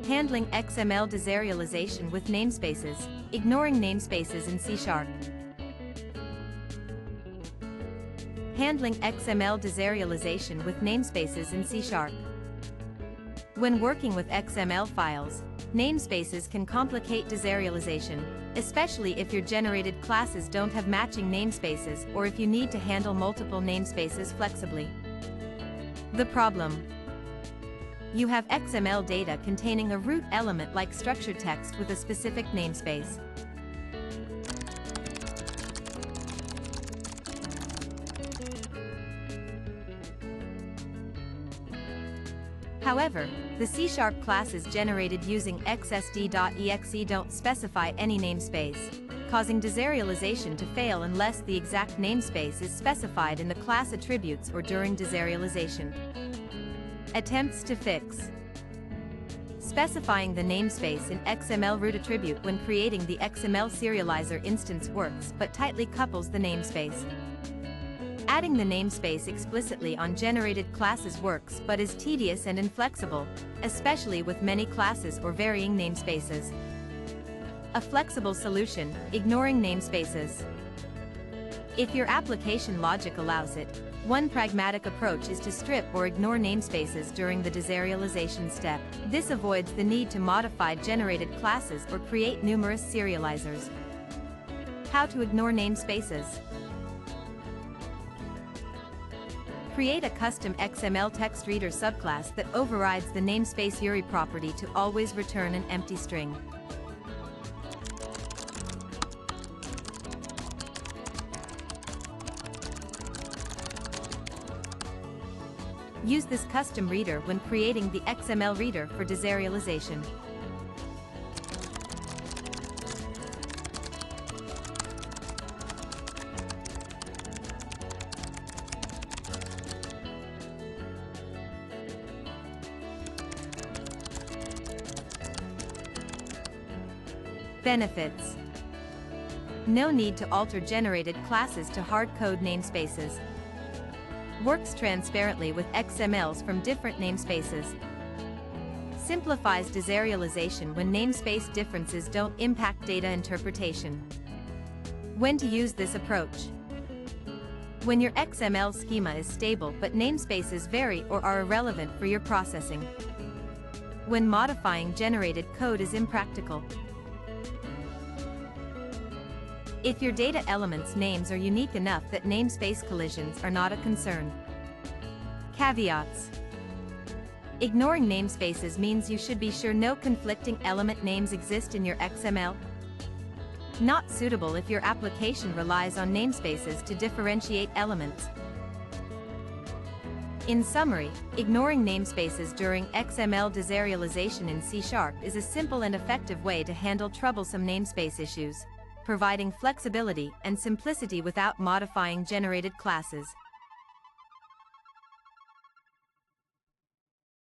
Handling XML deserialization with namespaces, ignoring namespaces in C#. Handling XML deserialization with namespaces in C#. When working with XML files, namespaces can complicate deserialization, especially if your generated classes don't have matching namespaces or if you need to handle multiple namespaces flexibly. The problem: you have XML data containing a root element like structured text with a specific namespace. However, the C# classes generated using xsd.exe don't specify any namespace, causing deserialization to fail unless the exact namespace is specified in the class attributes or during deserialization. Attempts to fix: specifying the namespace in XML root attribute when creating the XML serializer instance works but tightly couples the namespace. Adding the namespace explicitly on generated classes works but is tedious and inflexible, especially with many classes or varying namespaces. A flexible solution: ignoring namespaces. If your application logic allows it, one pragmatic approach is to strip or ignore namespaces during the deserialization step. This avoids the need to modify generated classes or create numerous serializers. How to ignore namespaces? Create a custom XML text reader subclass that overrides the namespace URI property to always return an empty string. Use this custom reader when creating the XML reader for deserialization. Benefits: no need to alter generated classes to hard-code namespaces. Works transparently with XMLs from different namespaces. Simplifies deserialization when namespace differences don't impact data interpretation. When to use this approach: when your XML schema is stable but namespaces vary or are irrelevant for your processing. When modifying generated code is impractical. If your data elements' names are unique enough that namespace collisions are not a concern. Caveats: ignoring namespaces means you should be sure no conflicting element names exist in your XML. Not suitable if your application relies on namespaces to differentiate elements. In summary, ignoring namespaces during XML deserialization in C# is a simple and effective way to handle troublesome namespace issues, providing flexibility and simplicity without modifying generated classes.